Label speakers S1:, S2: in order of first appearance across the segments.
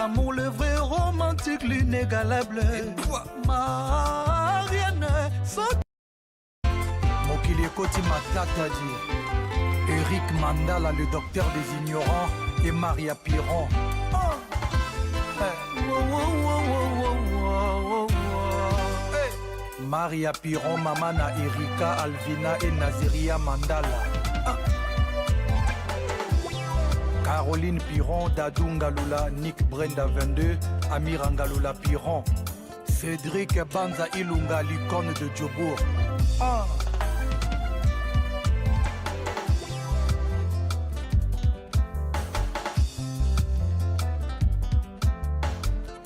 S1: L'amour, le vrai romantique, l'inégalable. Marianne, Mokili Koti Matatadi, Eric Mandala, le docteur des ignorants, et Maria Piron. Maria Piron, Mamana Erika, Alvina et Naziria Mandala. Caroline Piron, Dadou Ngalula, Nick Brenda 22, Amir Ngalula Piron, Cédric Banza Ilunga, l'icône de Djobour.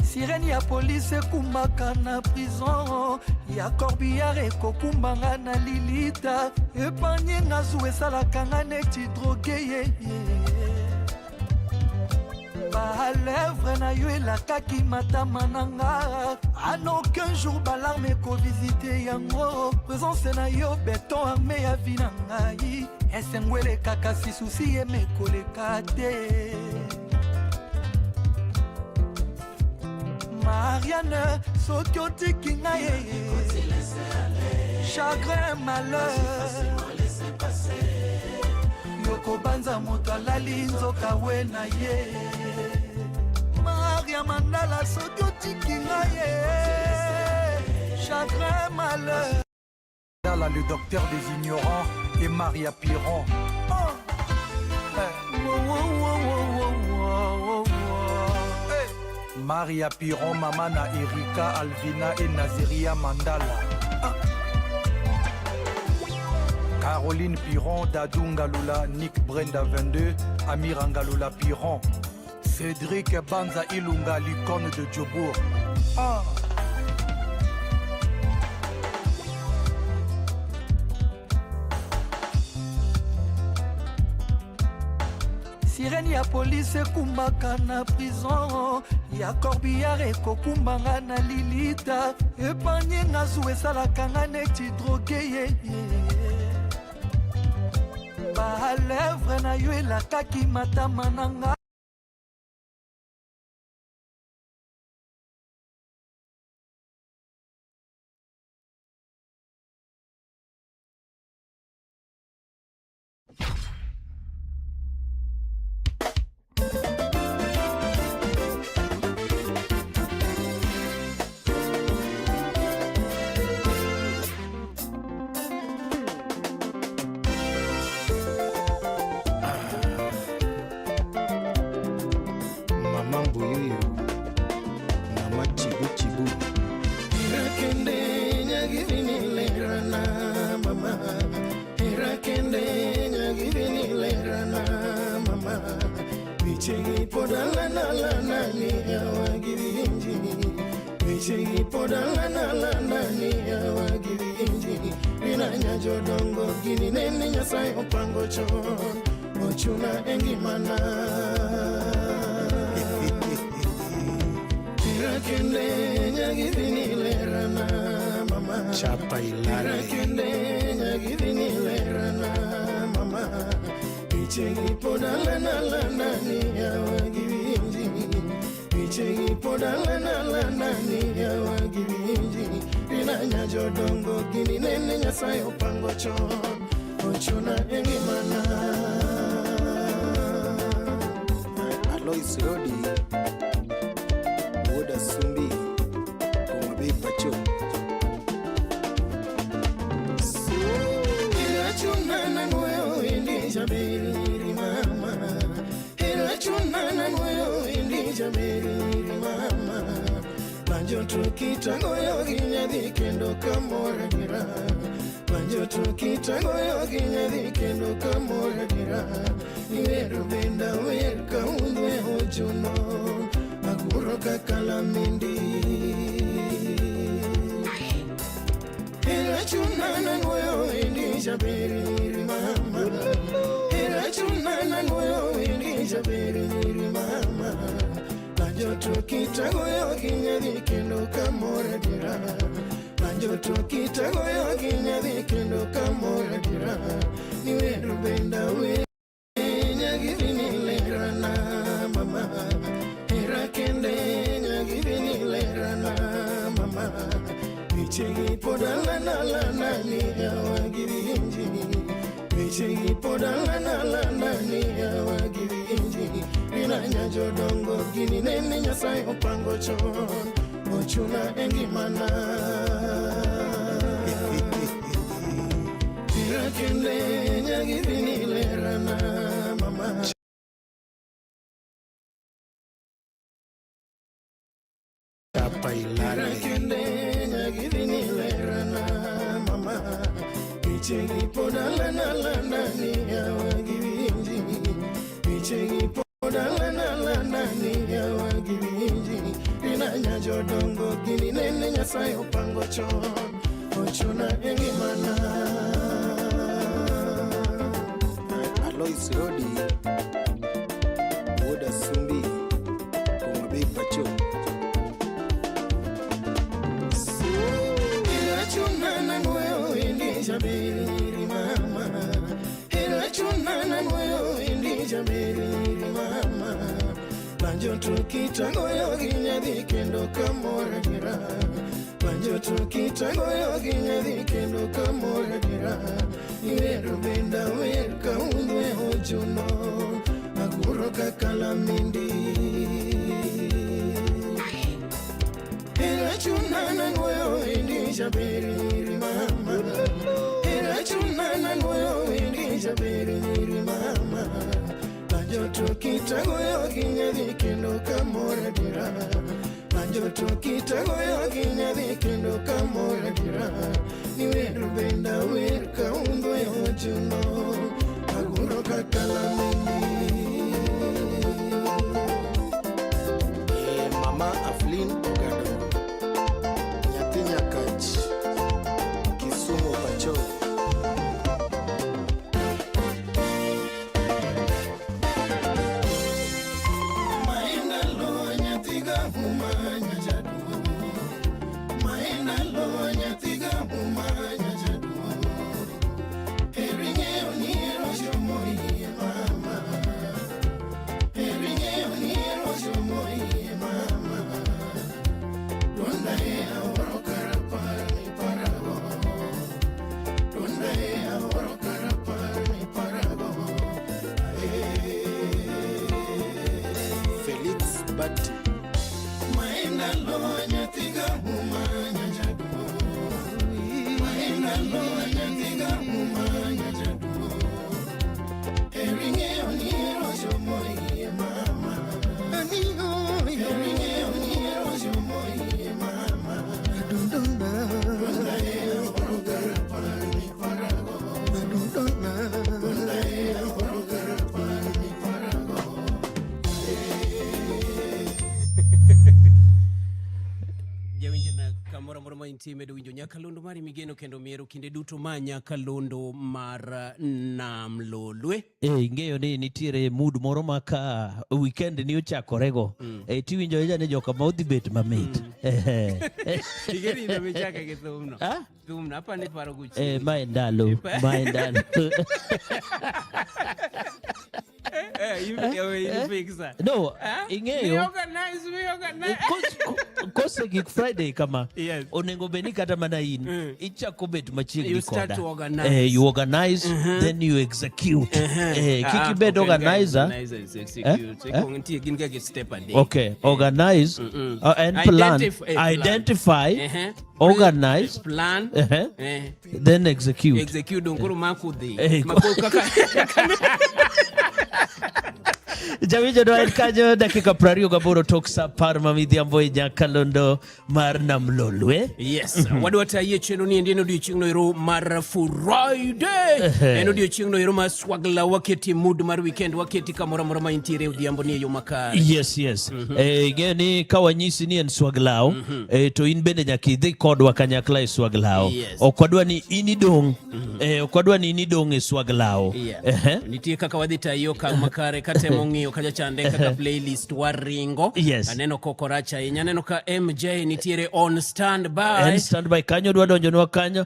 S1: Sirène ya police kumbaka na prison, ya corbillard ekokumbanga na lilita, epanye nga zu esalaka nga neti droge ba lèvre na yo elakaki matama na nga, en aucun jour balarme ekovisite yango, présence na yo beton armé ya vi na ngai, esengo elekaka si susi emekoleka te. Marianne, soki otiki ngai chagrin malheur, yoko banza moto alali nzoka we na ye. Maria Mandala, soki otiki ngai chagrin malheur. Le docteur des ignorants et Maria Piron. Maria Piron, Mamana Erika, Alvina et Naziria Mandala. Caroline Piron, Dadou Ngalula, Nick Brenda 22, Amir Ngalula Piron, Cédric Banza Ilunga, l'icône de Djobour. Sirène ya police kumbaka na prison, ya corbillard ekokumbanga na lilita, epanye nga zu esalaka nga neti droge ba lèvre na yo elakaki matama na nga.
S2: Alois Rodi, Woda Sumbi, Komabe Pacho. Irachunana moyo indi jabiri mama, irachunana moyo indi jabiri mama. Banjo tukita goyo ginyadi kendo kamora gira. Banjo tukita goyo ginyadi kendo kamora gira. Niweru benda werka undwe hojuno Aguroka kalamindi Irachunana ngoyo indi jabiri mama Irachunana ngoyo indi jabiri mama Banjo tukita goyo ginyadi kendo kamora dira Banjo tukita goyo ginyadi kendo kamora dira Niweru benda werka Giving it later, mama. Here I can Michegi podala nani awagirinji. Michegi podala nani awagirinji. Rinanya jodongo gini nene nyasai opango chon. Ochuna engimana. Irakende nyagivini lerana mama. Irakende nyagivini lerana mama. Michegi podala nani awagirinji. Michegi podala nani awagirinji. Rinanya jodongo gini nene nyasai opango chon. Ochuna engimana.
S3: Alois Rodi Woda Sumbi Kumabei Pacho
S2: Irachunana ngoyo indi jabiri mama. Irachunana ngoyo indi jabiri mama. Banjo tukita ngoyo ginyadhi kendo kamora dira. Banjo tukita ngoyo ginyadhi kendo kamora dira. Iwero benda wer kaundwe ojuno. Aguro kakalamindi. Irachunana ngoyo indi jabiri mama. Irachunana ngoyo indi jabiri mama. Banjo tukita ngoyo ginyadhi kendo kamora dira. Banjo tukita ngoyo ginyadhi kendo kamora dira. Niwero benda wer kaundwe ojuno. Aguro kakalamindi.
S3: Mama Aflin Ogado Nyatinya Kach Kisumu Pacho
S2: Maenda lo nyatiga umanya jadu. Maenda lo nyatiga umanya jadu. Eringe oniro jomoi mama. Eringe oniro jomoi mama. Donda e aoro karapar ni parago. Donda e aoro karapar ni parago.
S3: Felix Bati
S2: Maenda lo nyatiga umanya jadu. Maenda lo nyatiga umanya jadu. Eringe oniro jomoi mama. Eringe oniro jomoi mama. Donda e aoro karapar ni parago. Donda e aoro karapar ni parago.
S4: Jawinjana kamora mora ma intime do winjo nyakalondo mari migeno kendo miero kinde duto ma nyakalondo mar namlolwe.
S5: Ing'eyo ni nitiere mood moro ma ka weekend ni ochakorego. Tiwinjo ne joka ma odhi bet mamit.
S4: Igeri ndo mechaka ke thumno. Thumno apa ni paro guchi.
S5: Ma endalo.
S4: You fix that.
S5: No, ing'eyo.
S4: We organize.
S5: Kose gik Friday kama.
S4: Yes.
S5: Onengo beni kata mana in. Ichako bet machiegni koda.
S4: You start to organize.
S5: You organize, then you execute. Kiki bed organizer.
S4: Organizer is execute. Step a day.
S5: Okay, organize and plan. Identify. Organize.
S4: Plan.
S5: Then execute.
S4: Execute. Donkoro makudi.
S5: Jawijo do en kanyo dakika 28 tok sa par mamidhiambo e nyakalondo mar namlolwe.
S4: Yes. Wadwata yie cheno ni ndieno odiochieng'no ero mar Friday. En odiochieng'no ero mar swagla waketi mood mar weekend waketi kamora mora ma intiere odhiambo ni yo makare.
S5: Yes. Geni kawanyisi ni en swaglao. To in bende nyaka idhi kodwa kanyakla e swaglao. Okwadwa ni inidong. Okwadwa ni inidong e swaglao.
S4: Nitie kaka wadhi tayo ka makare katemo ng'iyo kaja chande kaka playlist waringo. Aneno kokoracha aneno ka MJ nitiere on standby.
S5: Kanyo dwa donjonwa kanyo.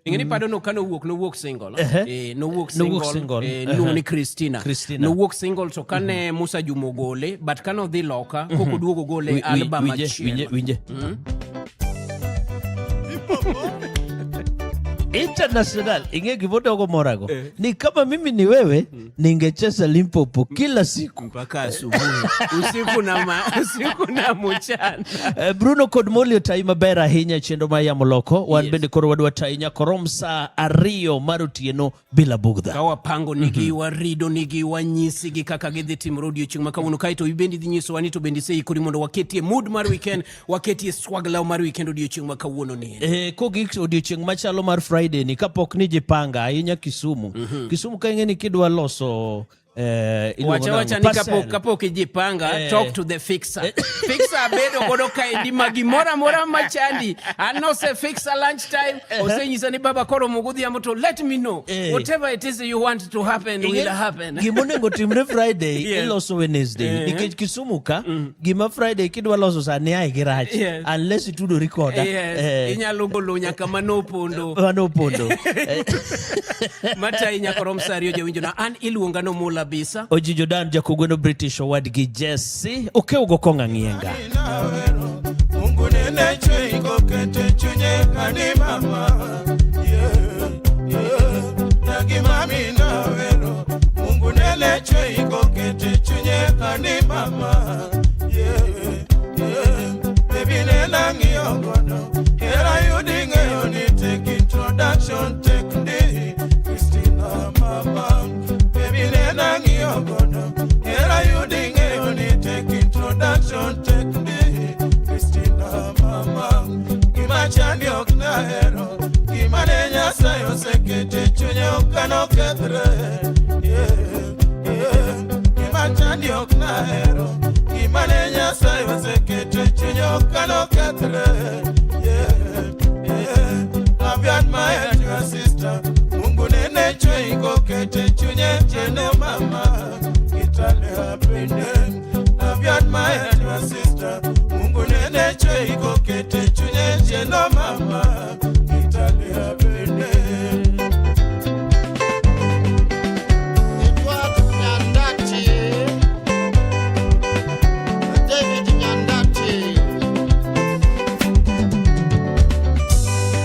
S4: Ingeni pado no kano wuok single. No wuok single. No ni Christina. No wuok single to kane Musa Jumogole but kano dhi loka koko duogo gole album achiel.
S5: Winje. International inge kivoto kwa morago ni kama mimi ni wewe ningecheza Limpopo kila siku
S4: mpaka asubuhi usiku na mchana.
S5: Bruno Kodmolio taima bera hinya chendo maya moloko wan bende korwadwa tainya koromsa ario marutieno bila bugdha
S4: kawa pango nigi warido nigi wanyisi gikaka gedhe tim radio chingma kawuno kaito ibendi dhinyiso wanito bendi sei kuri mondo waketie mood mar weekend waketie swagla mar weekend audio chingma kawuno ni
S5: kogi audio chingma chalo mar Friday ni kapok ni jipanga ahinya Kisumu. Kisumu kainge ni kidwa loso
S4: wacha ni kapo kijipanga talk to the fixer. Fixer bedo kodo kaindi magimora machandi ano se fixer lunch time osenyisa ni baba koro mugudhi ya moto let me know whatever it is you want to happen will happen.
S5: Gimonengo timre Friday iloso Wednesday nikech Kisumu ka gima Friday kidwa loso sa ne ai girach unless itudo recorder
S4: inyalo golo nyaka manopondo mata inyakoro msario jawinjo na an iluonga no mula bisa
S5: Ojijo Dan jakugweno British wadgi Jesse okeugo konga ngienga
S2: Mungu nene chwe iko kete chunye kani mama Nagi mami na wero Mungu nene chwe iko kete chunye kani mama Baby nena ngiogono Here you dinge yoni take introduction take me Christina mama Baby nena ngiogono Here you dinge yoni take introduction take me Christina mama Kima chandi okna hero Kima nenya sayo sekete chunye okano kedre Kima chandi okna hero Kima nenya sayo sekete chunye okano kedre I've admired your sister Mungu nene chwe iko kete chunye chene mama Itale apende I've admired your sister Mungu nene chwe iko kete chunye chene mama Itale apende Edward Nyandati David Nyandati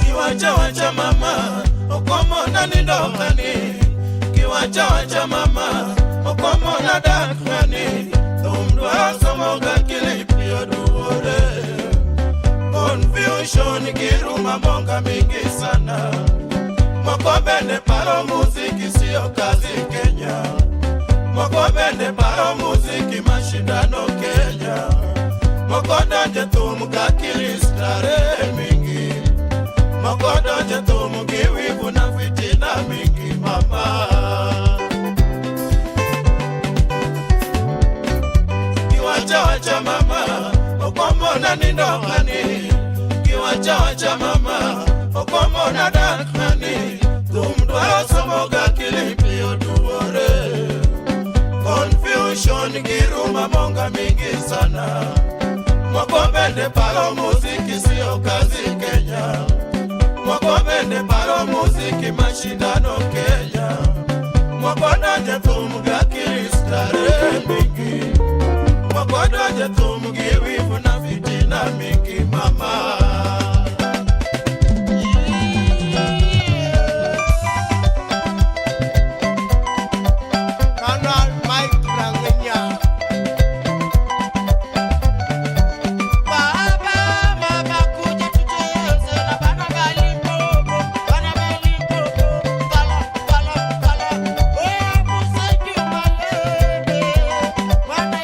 S2: Kiwacha mama Okomo na nindokani Kiwacha mama Okomo na dakani Tumdwa somoga kilipio duore Confusion kiruma monga mingi sana Moko bende paro muziki siyo kazi Kenya Moko bende paro muziki mashindano Kenya Moko danje tumuka kilistare mingi Moko danje tumuki wivu na fitina mingi mama Kiwacha mama Okomo na nindokani Kiwacha mama Okomo na dakani Tumdwa somoga kilipio duore Confusion kiruma monga mingi sana Moko bende paro muziki siyo kazi Kenya Moko bende paro muziki mashindano Kenya Moko danje tumuga kilistare mingi Moko danje tumugi wivu na fitina mingi mama Wana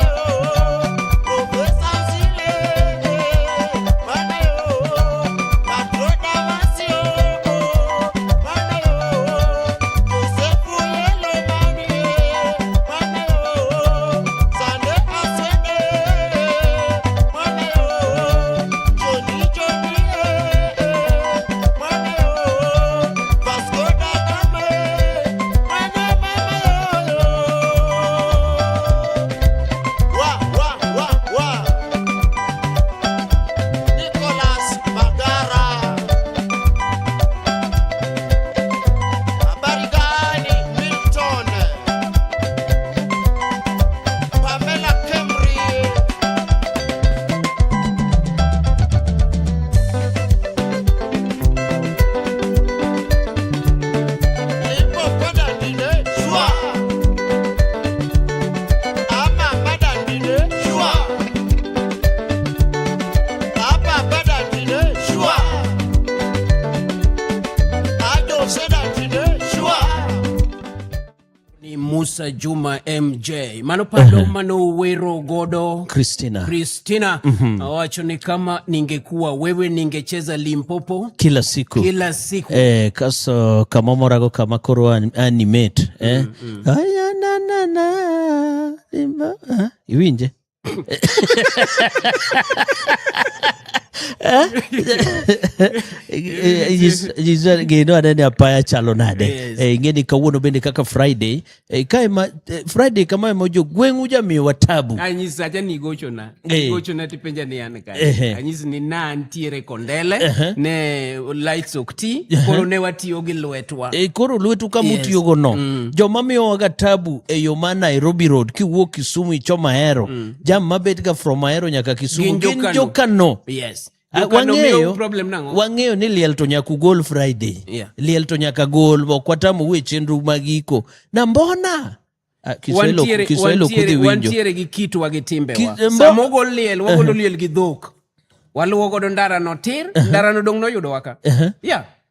S4: Musa Juma MJ. Mano pado mano wero godo Christina. Wacho ni kama ningekuwa wewe ningecheza Limpopo
S5: kila siku. Kaso kama morago kama koro animate. Aya na. Iwinje. Gino adani apaya chalo nade. Ingeni kawuono bende kaka Friday. Friday kama mojo gwengu jamii watabu.
S4: Anyisi aja nigocho na tipenja ni yaneka. Anyisi ni na antiere kondele. Ne lights okti. Koro ne wati yogi luetwa.
S5: Koro luetu kamuti yogo no. Jo mami waga tabu yoma Nairobi Road. Ki wo Kisumu ichoma Ahero. Jam mabetika from Ahero nyaka Kisumu. Ginjoka no.
S4: Yes.
S5: Wangeo ni liel to nyaka gol Friday. Liel to nyaka gol wakwatamu we chenru magiko. Na mbona? Kiswahilo kudhi winjo.
S4: Wantiere gi kitu wagitimbe wa. Samogo liel, wagolo liel gi dhok. Walu wagodo ndara no tir, ndara no dong no yudo waka.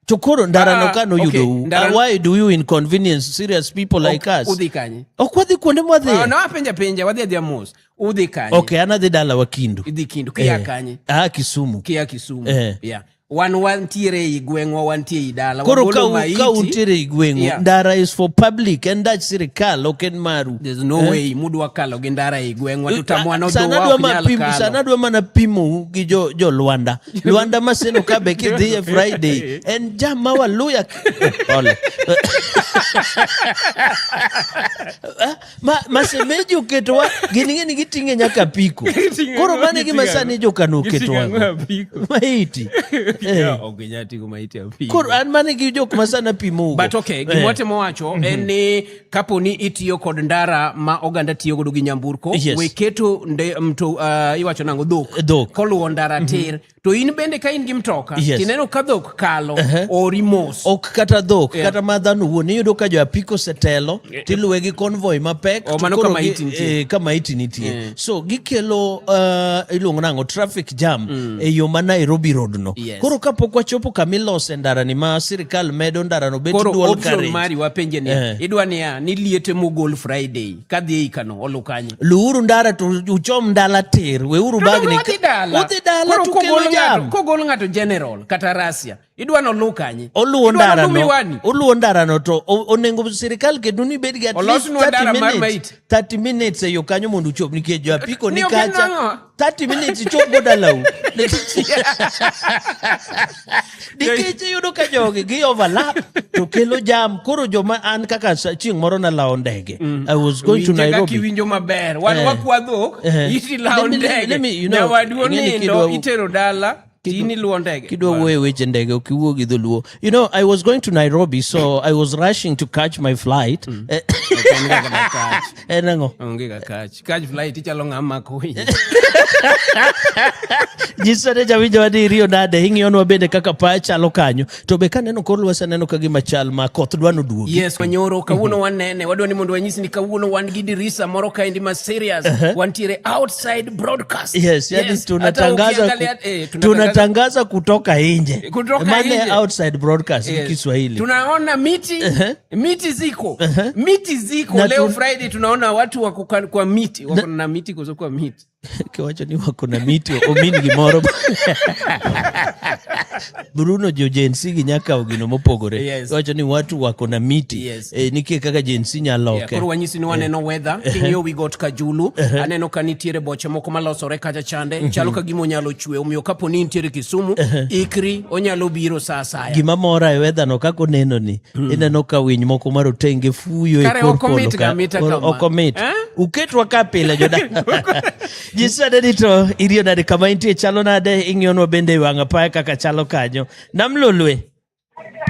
S5: Chokoro ndara no kano yudo. Why do you inconvenience serious people like us?
S4: Udhi kanye.
S5: Okwadhi kuonde mwadhi?
S4: Na penja, wadhi adhi amos. Udhi kanye.
S5: Okay, anadhi dala wa Kindu.
S4: Udhi Kindu, kia kanye.
S5: Kisumu.
S4: Kia Kisumu, yeah. Wantiere igwengo, wantiere idala.
S5: Koro ka untiere igwengo, ndara is for public and that's sirikal, oken maru.
S4: There's no way, mudu wakalo, gendara igwengo, tutamuwa no dowa kunyala.
S5: Sanadwa mana pimu gi jo Luanda. Luanda maseno kabe kidhiye Friday. And jama wa luya. Ole. Masemeji uketwa, gini gitinge nyaka piko. Koro mane gimasani jo kanu uketwa. Maiti.
S4: Ogenyati kumaiti ya piko.
S5: Koro mane gijo kumasana pimu.
S4: But okay, gimote mowacho, eni kapo ni itiyo kod ndara ma oganda tiyo godo gi nyamburko. Weketo mto iwacho nango dhok. Koluo ndara tir. To in bende ka in gi mtoka, tineno ka dhok kalo, orimos.
S5: Ok kata dhok, kata madhanu huo, ni yudo ka jo apiko setelo, tiluwe gi convoy mapek.
S4: Mano kama iti nitie.
S5: Kama iti nitie. So, gikelo ilungo nango traffic jam yoma Nairobi Road no. Koro kapo kwa chopo kamilose ndara ni ma sirikal medo ndara no beti dual carriage.
S4: Koro option mari wapenje ni. Idwa ni liete mogol Friday. Kadhi ikano, olukanye.
S5: Luuru ndara tu uchom ndala tir. Weuru bagni.
S4: Uthi dala.
S5: Tukelo jam.
S4: Kogol ngato general, kata rasia. Idwa no lukanye.
S5: Oluo ndara no to onengo sirikal keduni bedi at least 30 minutes yo kanyo mundu chop nikejo apiko nikacha 30 minutes chop godalau. Dikeche yudo ka jogi gi overlap to kelo jam. Koro joma an kaka ching moro na lao ndege. I was going to Nairobi.
S4: Kiwinjo maber. Wakwadho iti lao ndege. Na waduo nindo itero dala. Tini luo ndege.
S5: Kidwa weche ndege ukiwuo gi dholuo. You know, I was going to Nairobi, so I was rushing to catch my flight. Enango.
S4: Catch flight ichalo ngama koi.
S5: Jisane jawinjo wadi rio nade hingi onwa bende kaka pa chalo kanyo. To be kaneno kor lwasa neno kagima chal ma koth dwano duogi.
S4: Yes, wanyoro kawuono wanene. Wadwa ni mundu wanyisi ni kawuono wan gi dirisa moro ka indi ma serious. Wantiere outside broadcast.
S5: Yes, yani tunatangaza kutoka nje. Mane outside broadcast ni Kiswahili.
S4: Tunaona miti ziko. Miti ziko. Leo Friday tunaona watu wako kwa miti. Wako na miti kuzo kwa miti.
S5: Kiwacho ni wako na miti omini gimoro. Bruno jo jensi gi nyaka ogino mopogore. Kiwacho ni watu wako na miti. Nikie kaka jensi nyaloke.
S4: Koro wanyisi ni waneno weather. Kinyo we got Kajulu. Aneno kanitiere boche moko malosore kacha chande. Chalo kagimo nyalo chwe. Umio kapo ni nitiere Kisumu. Ikri onyalo biro sasaya.
S5: Gima mora e weather no kako neno ni. Ineno ka winy moko marotenge fuyo e kor polo. Okomit. Uketwa ka pile joda. Jisade dito irio nade kama intie chalo nade ing'ionwa bende wanga paya kaka chalo kanyo. Namlolwe.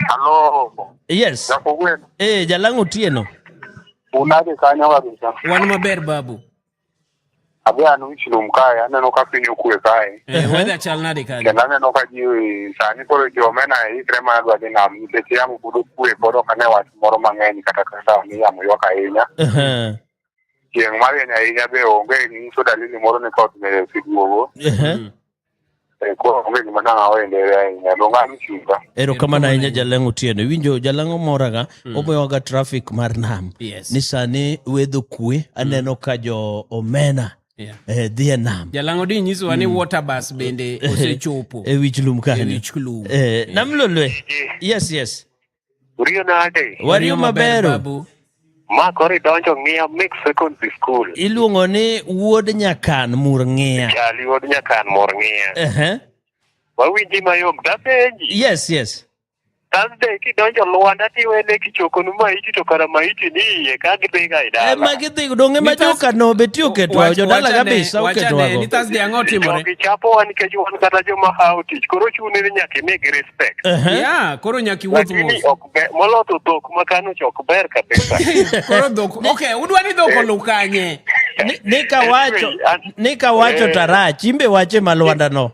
S6: Hello.
S5: Yes. Jalango tieno.
S6: Unade kanyo kabisa.
S4: Wan maber babu.
S6: Abia anu ichilo mkaya aneno ka piny okwe kae.
S4: Weather chal nade kanyo.
S6: Kendo aneno ka ji sani koro jomena ikre mana dwa dhi nam nikech yamo pod okwe pod ok ane wach moro mang'eny kata ni yamo ywak ahinya. Chieng' marieny ahinya be onge nyiso dalili moro ni koth medo oseduogo. Ko ngi mana wende ya longa mchuka.
S5: Kama na inya jalango tiene winjo jalango moraga oboyoga traffic mar nam. Ni sani wedho kwe aneno ka jo omena dhie nam.
S4: Jalango di nyiso wani water bus bende osechopo.
S5: Wich lum kani. Namlolwe. Yes.
S6: Uriyo nade.
S5: Wariyo maberu.
S6: Ma kori donjo ng'iya mix secondary school.
S5: Iluongo ni wuod Nyakan Murng'ia.
S6: Jali wuod Nyakan Murng'ia. Wawinji mayom dapenji.
S5: Yes.
S6: Thursday ki donjo Luanda ti wene kichoko numa iti to kara maiti ni ka gidhiga idala.
S5: Magidhi donge majoka no betio ketwa jodala kabisa uketwa go.
S4: Ni Thursday angotimore.
S6: Kichapo wan ke juon kata joma hautich koro chune ni nyaki make respect.
S4: Yeah, koro nyaki wuoth mos.
S6: Moloto dhok makano chok ber kabisa.
S4: Koro dhok. Okay, udwani dhok olukanye.
S5: Nika wacho tarach imbe wache Maluanda no.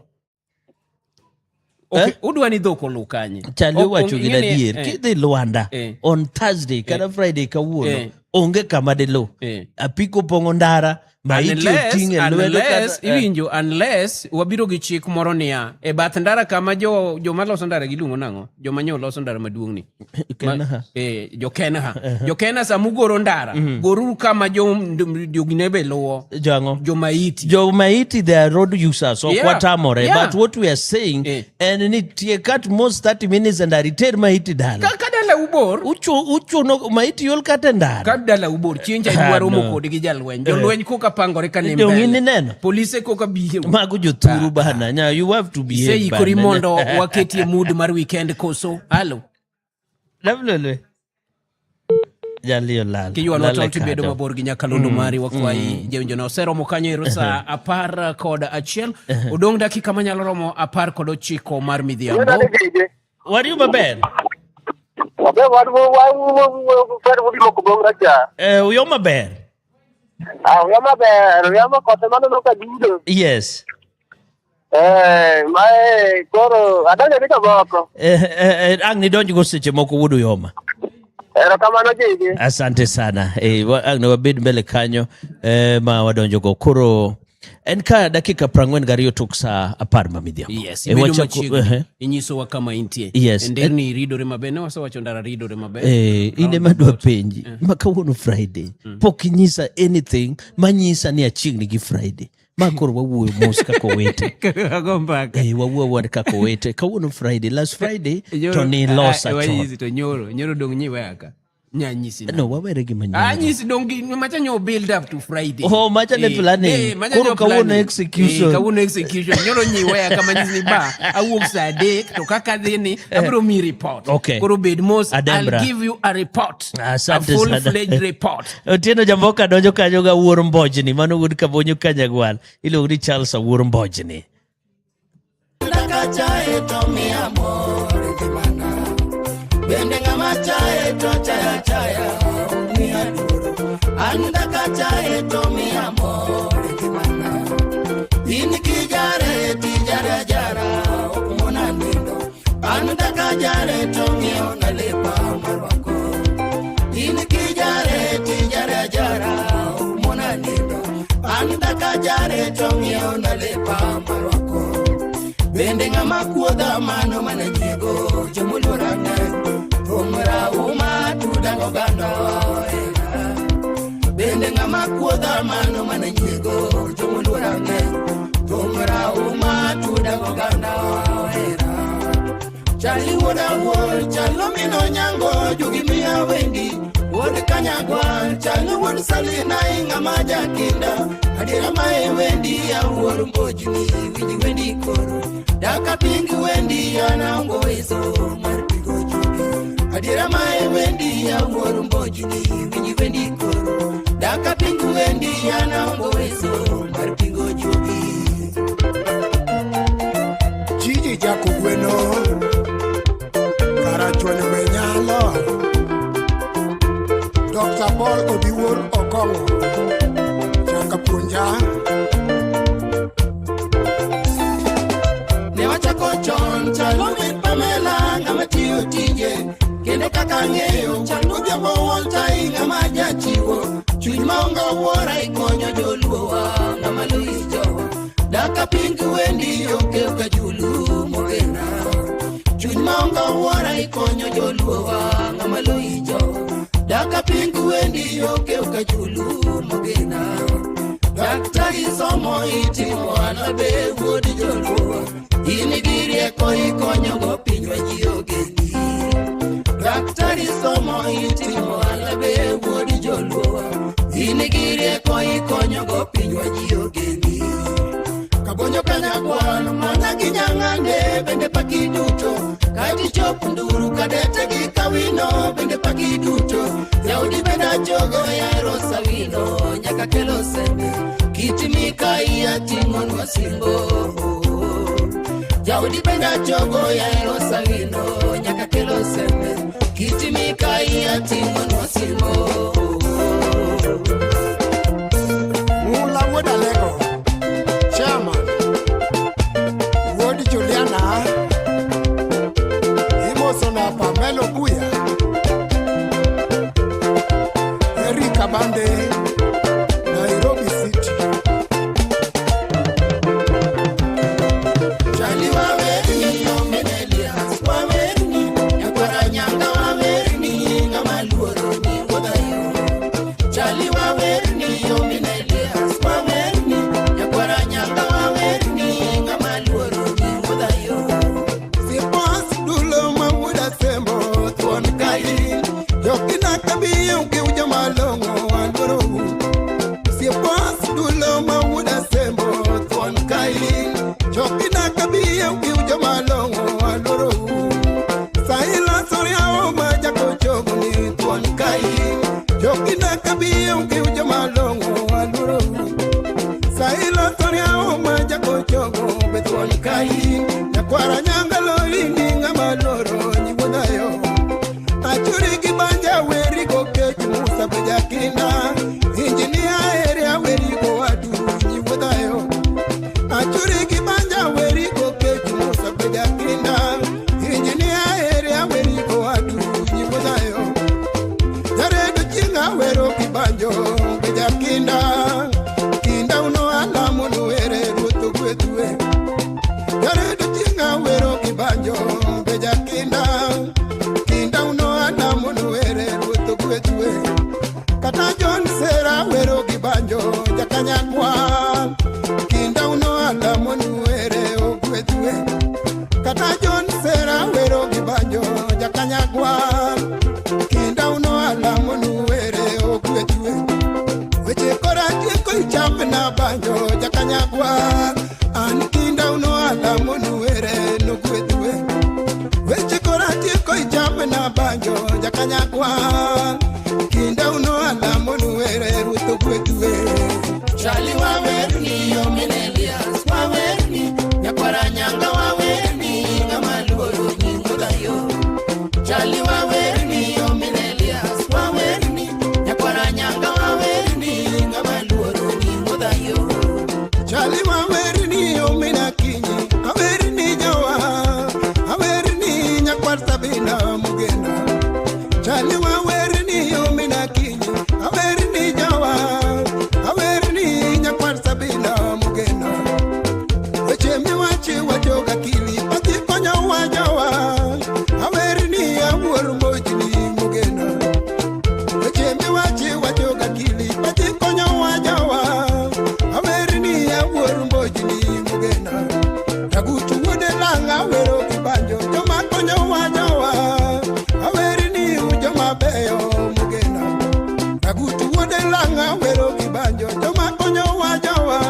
S4: Okay, udwani dhok olukanye.
S5: Chali wacho gina dier kidhi Luanda on Thursday kada Friday kawuono onge kama delo. Apiko pongo ndara
S4: unless wabiro gi chik moro niya e bath ndara kama joma loso ndara giluongo nango joma nyo loso ndara maduong ni jo Kenha samugoro ndara goruru kama joginebe luwo jo
S5: maiti they are road users so kwatamore but what we are saying and nitie cut most 30 minutes and return maiti dala
S4: kadala ubor
S5: uchu no maiti yol katendara
S4: kadala ubor chinja dwaro moko gi jalweny jolweny koka pangore
S5: kanembele
S4: police koka bihe
S5: mago joturu bana nya you have to behave
S4: say ikori mondo waketie mood mar weekend koso halo
S5: lavlele jalio lal
S4: kiyo no tonti bedo mabor gi Nyakalondo mari wakwai jewnjo no sero mokanyo irusa apar kod achiel odong dakika manyalo romo apar kod 9 mar midhiambo
S5: wari maber uyo maber
S6: uyama kote mano noka judo.
S5: Yes.
S6: Mae koro adanya nika boko.
S5: Ang ni donji go seche moko wudu yoma.
S6: Kamano jeje.
S5: Asante sana. Ang wabid mbele kanyo ma wadonjo go koro enka dakika prangwen gariyo tuksa apar mamidhiambo.
S4: Yes, ibedo machigo inyiso wa kama intie.
S5: Yes.
S4: Enderni ridore mabene wasa wachondara ridore mabene.
S5: Ile madwa penji makawuono Friday pok inyisa anything manyisa ni achingni gi Friday makoro wawuoyo mos kako wete wawuoyo kako wete kawuono Friday last Friday to ni losa
S4: chon to nyoro dong nyiwe aka nyanyisi
S5: no wawere gi manyo
S4: anyisi dongi macha nyo build up to Friday
S5: macha ne planning koro kawuono execution
S4: nyoro nyiwe aka manyisi ni ba awuok saa 3 to kaka dhini abro mi report koro bed mos I'll give you a report a full-fledged report.
S5: Otieno Jamboka donjo kanyo ga wuor Mbojni mano wuod Kabonyo Kanyagwal iluongo ni Charles wuor Mbojni.
S7: Bende ngama chae to chaya mi adoro anda ka chae to mi amor kimana in ki jare jara okumona nindo anda ka jare to mi ona lepa marwako in ki jare jara okumona nindo anda ka jare to mi ona lepa marwako bende ngama kuoda mano manajigo jomuloranga Umra uma tudango gando bende ngama kuoda mano mananyigo jomulurane umra uma tudango gando chali woda wol chalo mino nyango jugimia wendi wod Kanyagwal chalo wod Salina ngama jakinda adira mae wendi ya wol Mbojni winji wendi koro daka pingi wendi yana ngo iso marpigo adira mae wendi ya wuor Mbojni winji wendi koro daka pingu wendi ya naombo weso mar pingo jubi
S3: Jiji jako gweno karachwane menyalo Dr. Paul Obiwol Okongo Chaka Punja
S7: Newa chako chon chalo mit Pamela ngama tiyo tije Kene kaka ng'eyo changu jabo wolta inga maja chiwo Chuny maonga wora ikonyo joluwa ngama luijo Daka pingu wendi yoke Daktari somo itimo alabe wuod joluo. Inigirie koi konyo go pinywa jiogeni. Daktari somo itimo alabe wuod joluo. Inigirie koi konyo go pinywa jiogeni. Kabonyo kanyagwal mana ginyang'ande bende pakiduto. Kati chop nduru kadete gikawino bende pakiduto. Yaudi benda jogo ya rosawino nyaka kelo sende. Kitimika iya timon wasimbo. Yaudi benda jogo ya rosawino nyaka kelo sende. Kitimika iya timon wasimbo.
S3: Mula woda lego Chairman Wodi Juliana Imosona Pamelo Buya Erika Bande Nairobi City
S7: Charlie Wawerini Elias Wawerini Yakwaranyanga Wawerini Ngamaluoro ni Wodayo. Charlie Wawerini Elias Wawerini Yakwaranyanga Wawerini Ngamaluoro ni Wodayo.
S3: Sipos dulo mamuda sembo Tuon kai Yokina kabiyo kiuja malongo Andoro Sipos dulo mamuda sembo Tuon kai Yokina kabiyo kiuja malongo Andoro Saila soria maja kochogo ni Tuon kai Yokina kabiyo kiuja malongo Andoro Saila soria maja kochogo Betuon kai Yakwara nyangalo ini ngamaloro nyiwodayo Achuri kibanja weri kokeju musa bejakina Injinia area weri ko wadu nyiwodayo Achuri kibanja weri kokeju musa bejakina Injinia area weri ko wadu nyiwodayo Jaredo chinga wero kibanjo bejakina Kinda uno alamu nuere ruto kwetue Jaredo chinga wero kibanjo bejakinda Kinda uno anamu nuere ruto kwetue Kata John Sera wero kibanjo jakanyakwa Kinda uno alamu nuere okwetue Kata John Sera wero kibanjo jakanyakwa Kinda uno alamu nuere okwetue Weche kora tieko ichape na banjo jakanyakwa Kinda uno alamu nuere nukwetue Weche kora tieko ichape na banjo jakanyakwa Kinda uno alamu nuere ruto kwetue
S7: Charlie Wawerini Elias Wawerini Yakwaranyanga Wawerini Ngamaluoro ni Wodayo. Charlie Wawerini Elias Wawerini Yakwaranyanga Wawerini Ngamaluoro ni Wodayo.
S3: Charlie Wawerini omina kinyi Awerini jawa Awerini nyakwar Sabina mugena Charlie Wawerini omina kinyi Awerini jawa Awerini nyakwar Sabina mugena Weche miwachi wajoga kili Pati konya wajawa Awerini awuoru mojini mugena Weche miwachi wajoga kili Pati konya wajawa Awerini awuoru mojini mugena Yagutu wode langa wero kibanjo Joma konya wajawa Awerini ujoma beyo mugena Yagutu wode langa wero kibanjo Joma konya wajawa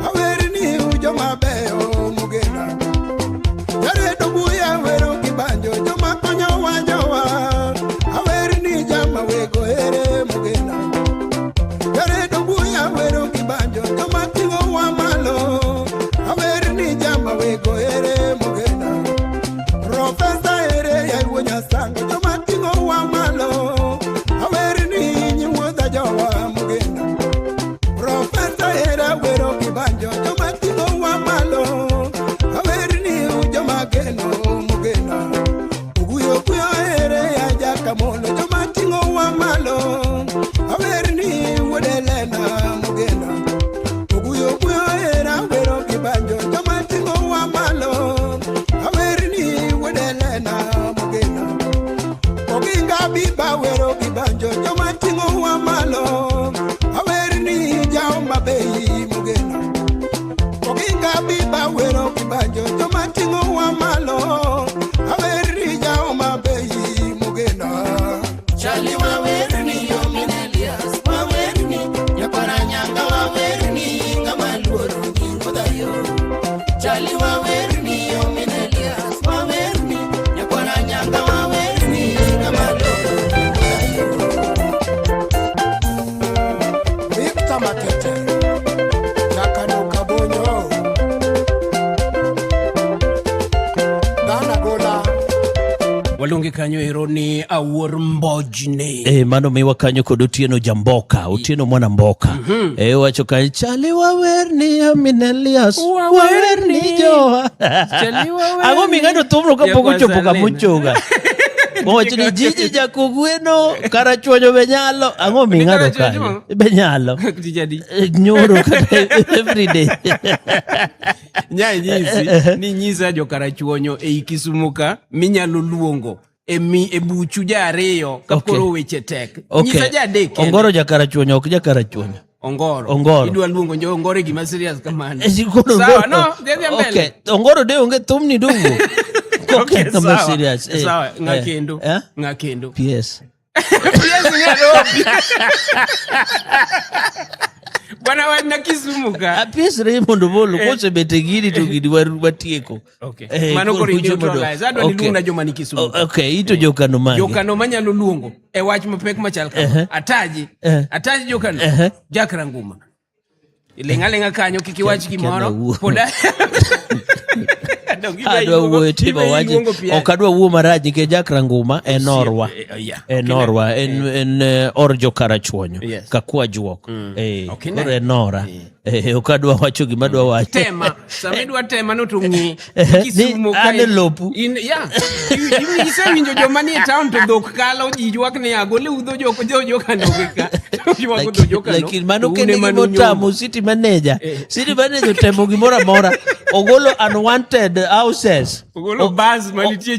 S3: Awerini ujoma beyo mugena Jaredo buya wero kibanjo Joma konya wajawa Awerini jama wego ere mugena Jaredo buya wero kibanjo Joma tingo wa malo Awerini jama wego ere mugena Profesa ere ya iwonya sango Joma tingo wa malo Awerini nyiwoda jawa mugena Profesa ere wero kibanjo Joma tingo wa malo Awerini ujoma geno mugena Uguyo kuyo ere ya jakamono Joma tingo wa malo Awerini wodelena mugena Uguyo kuyo ere wero kibanjo Joma tingo wa malo Awerini wodelena mugena Oginga biba wero kibanjo Joma tingo wa malo Awerini jao mabeyi mugena
S4: donge kanyo ero ni Awuor Mbojne.
S5: Mano miwa kanyo kod Otieno Jamboka, Otieno mwana Mboka. Wacho kanyo, chali wawerni Aminelias, wawerni Joa.
S4: Chali wawerni.
S5: Ango mingano tumro kapoko chopo kamuchoga. Wacho ni jiji jakugweno, karachuonyo benyalo. Ango mingano kanyo. Benyalo. Nyoro everyday.
S4: Nyai nyisi, ni nyisa jo karachuonyo Kisumuka, minyalo luongo. E buchu jariyo kaporo weche tek. Nyisa jadek.
S5: Ongoro jakarachuonyo, ok jakarachuonyo.
S4: Ongoro. Idwa luongo njo ongoro gima serious kamano.
S5: Sawa, no, dhia mbele. Okay, ongoro de unge thumni dungu.
S4: Okay, sawa. Ngakendo.
S5: PS.
S4: PS ngarobi. Bwana wana Kisumuka.
S5: PS Raymond Bolo kose betegiri to gidi watieko.
S4: Okay. Mano kori neutralize. Adwa ni luonga joma ni Kisumuka.
S5: Okay, ito jokano manya.
S4: Jokano manya luongo. Wach mapek machal kama. Ataji jokano. Jack Ranguma. Ilenga kanyo kikiwachi kimoro. Poda.
S5: Adwa wuoyo tiba waji okadwa wuo maraj nikech Jack Ranguma enorwa en orjo karachuonyo kakwa juok koro enora okadwa wacho gima dwa wacho
S4: tema samedwa tema no tungi Kisumu
S5: ane lopu
S4: isewinjo joma ni town to dhok kalo ji juak ni agole udho joko kanoka
S5: lakini mano kene gimotamo city manager temo gimora mora ogolo unwanted houses
S4: ogolo bus manitie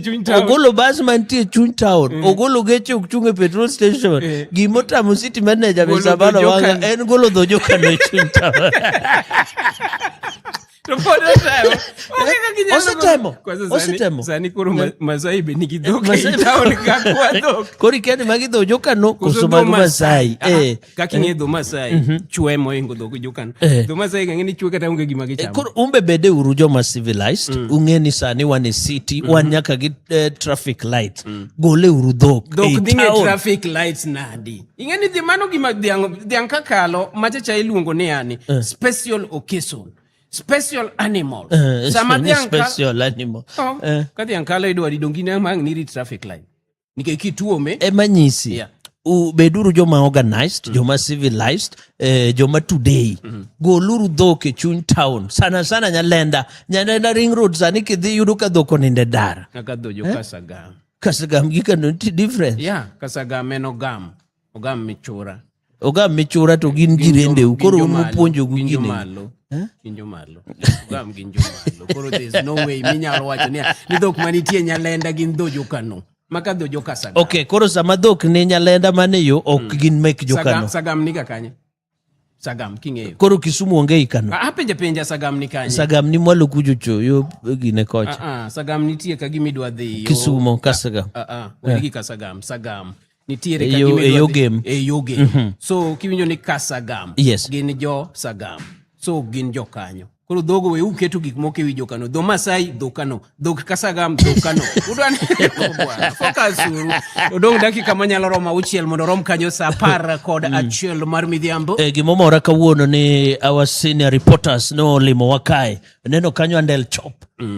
S5: chuny town ogolo geche ochunge petrol station gimotamo city manager besabalo wanga en golo dhojo kano e chuny town Osetemo.
S4: Sani kuro Masai be nigi dhok town kakwa dhok.
S5: Kori kani magi dho jokano koso mag Masai.
S4: Kaki nge dho Masai chwe moingo dho jokano. Dho Masai kange ni chwe kata unge gima gichamo.
S5: Koro umbe bede uru joma civilized. Unge ni sani wane city. Wan nyaka gi traffic light. Gole uru dhok.
S4: Dhok dinge traffic lights nadi. Inge ni dhimano gima dhiang kakalo machacha iluongo ni yani. Special occasion. Special animal.
S5: Special animal.
S4: Kati ankala idwa didongine mang niri traffic light. Nike kituo me.
S5: Manyisi. Beduru joma organized, joma civilized, joma today. Goluru dhoke chuny town. Sana nyalenda ring road sani kidhi yudu ka dhoko ninde dara.
S4: Nakadho jo Kasagam.
S5: Kasagam gika no different.
S4: Yeah, Kasagam en Ogam. Ogam michura.
S5: Ogam michura to gin girende ukoro umuponjo gugine.
S4: Ginjo malo. Ogam ginjo malo. Koro there's no way minyalo wacho ni dhok manitie nyalenda gin dho jokano. Maka dho Kasagam.
S5: Okay, koro sama dhok ne nyalenda mane yo ok gin mek jokano.
S4: Sagam ni kanye. Sagam kingeyo.
S5: Koro Kisumu onge ikano.
S4: Penja Sagam ni kanye.
S5: Sagam ni mwalo kujucho yo gine kocha.
S4: Sagam nitie ka gimidwa dhi.
S5: Kisumu Kasagam.
S4: Wegi Kasagam. Sagam. Nitiere ka gimidwa dhi. Yo game. So kiwinjo ni Kasagam.
S5: Yes.
S4: Gin jo Sagam. So gin jo kanyo. Koro dhogo we uketo gik moko ewi jokano. Dho Masai dhokano. Dhok Kasagam dhokano. Udwani focus uru. Odong dakika manyalo romo 6 mondo rom kanyo saa 10:01 mar midhiambo.
S5: Gimomora kawuono ni our senior reporters no limo wakae. Neno kanyo Andel Chop.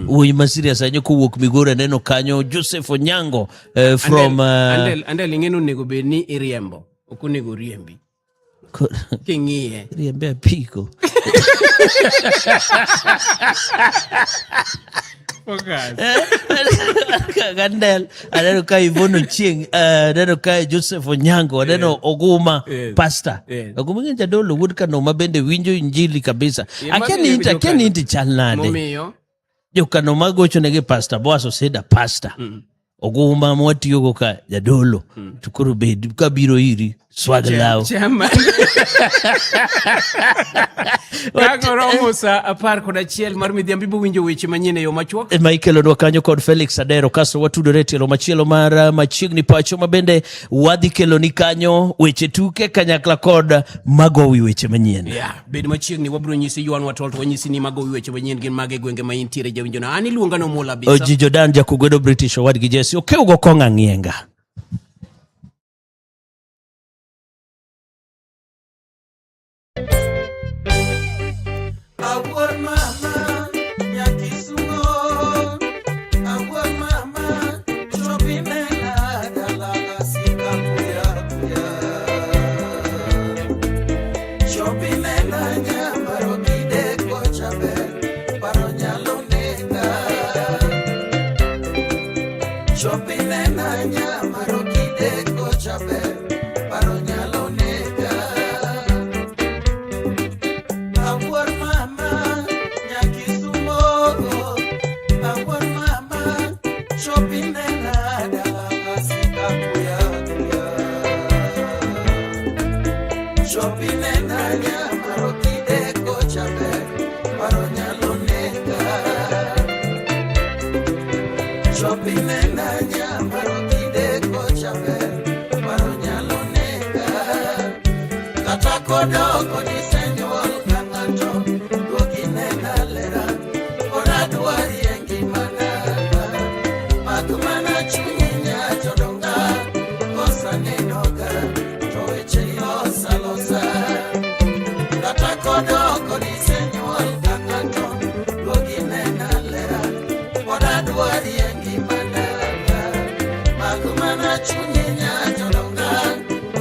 S5: Uyi masiri asanyo kuwok Migori neno kanyo Joseph Onyango from
S4: Andel ingeno nego be ni iriembo. Okunego riembi. Kingie.
S5: Riembe piko. Gandel aneno ka Ivono Chieng aneno ka Joseph Onyango aneno Oguma pastor Oguma ngi jadolo wood kano mabende winjo injili kabisa akeni inti chal nade jokano magocho nege pastor Boaz Oseda pastor Oguma mwatiyo go ka jadolo tukuru bedi kabiro iri swag lao
S4: Kagoromo sa 10:01 mar midhiambo winjo weche manyien yo machuok
S5: Michael odwa kanyo kod Felix Adero kaso watudore tielo machielo mar machiegni pacho mabende wadhi kelo ni kanyo weche tuke kanyakla kod magowi weche manyien
S4: bed machiegni wabro nyisi yuan watol to wanyisi ni magowi weche manyien gin mage gwenge ma intiere jawinjo na ani luonga no mola bisa
S5: Oji Jordan jakugwedo British owad gi Jesse okeugo konga ngienga
S1: Awuor mama nyakisumo Awuor mama chopi mena
S7: Chopine na nyama rokideko chabe paro nyalo nega. Chopine na nyama rokideko chabe paro nyalo nega. Kata kodoko ni senyol kangato gokine na lera ora duari engi mana magmana chunyinya jodonga kosa nenoga toeche ilosa losa. Kata kodoko ni senyol kangato gokine na lera ora duari engi mana magmana chunyinya jodonga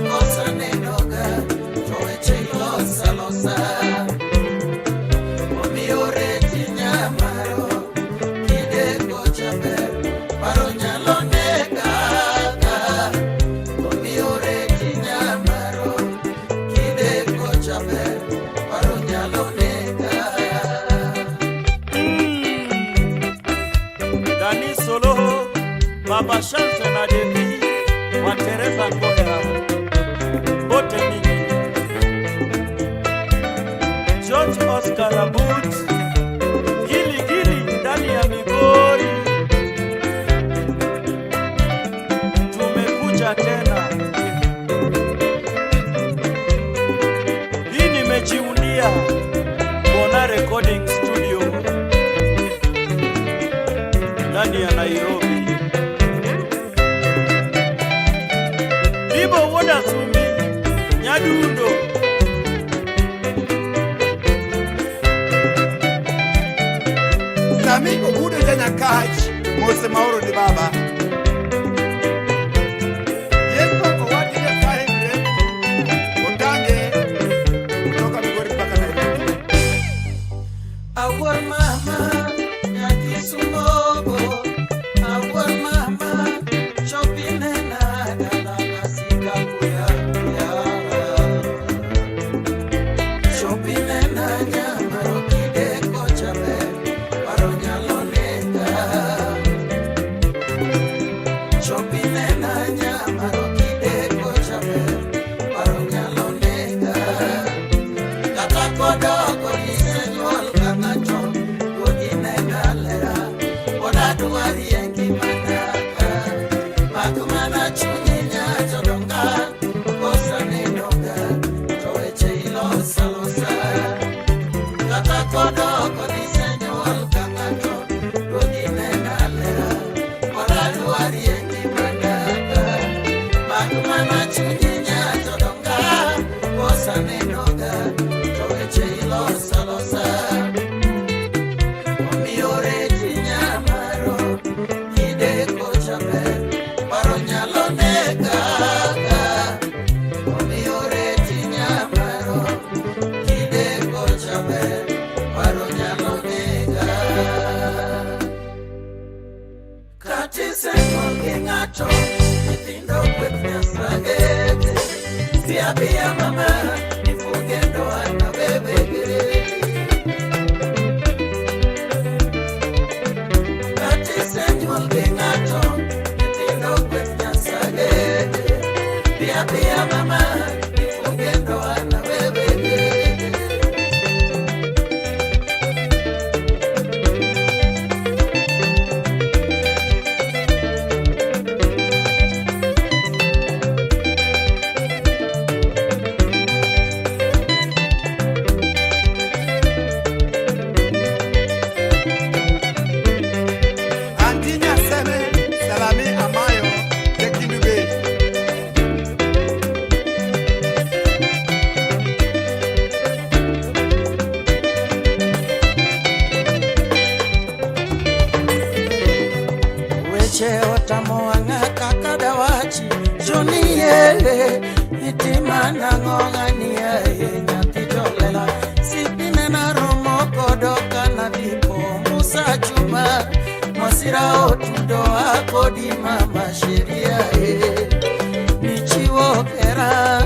S7: kosa nenoga toeche ilosa losa. Omiore tinyamaro kideko chabe paro nyalo nega. Omiore tinyamaro kideko chabe paro nyalo nega.
S8: Dani Solo, Baba Shansa na Devi, Watereza Ngoya, Bote Nini, George Oscar Abut, Gili Gili ndani ya Migori. Tumekuja tena. Hii nimejiundia Bona Recording Studio ndani ya Nairobi. Libo Woda Sumi, Nyadundo.
S3: Sami Ogude Janya Kaj, Mose Mauro di Baba. Yesko kwa wajile sahibi, Otange, kutoka Migori mpaka Nairobi.
S7: Our mama yakisumogo, our mama chopine na galanga sika kuya. Chopine na nyama rokideko chabe paro nyalo nega. Chopine na nyama rokideko chabe paro nyalo nega. Kata kodoko ni senyol kangacho gokine na lera oda duari engi manaka. Magmana chunyinya jodonga kosa nenoga toeche ilosa losa. Kata kodoko ni senyol kangacho gokine na lera oda duari engi manaka. Magmana chunyinya jodonga kosa nenoga toeche ilosa losa. Omiore tinyamaro kideko chabe paro nyalo nega. Omiore tinyamaro kideko chabe paro nyalo nega. Kati senyol gi ng'ato nyithindo kweth Nyasaye. Pia pia mama nifunge ndoa na bebege. Kati senyol gi ng'ato nyithindo kweth Nyasaye. Pia pia mama nifunge ndoa na bebege.
S3: Antinya Seme, Salami Amayo, Tekinube.
S7: Weche otamoanga kaka dawachi Joni yele itimana ng'ong'ania nyathi jolela. Sipine na romo kodoka na dipo Musa Juma Masira otudo akodi mama sheria. Nichiwo kera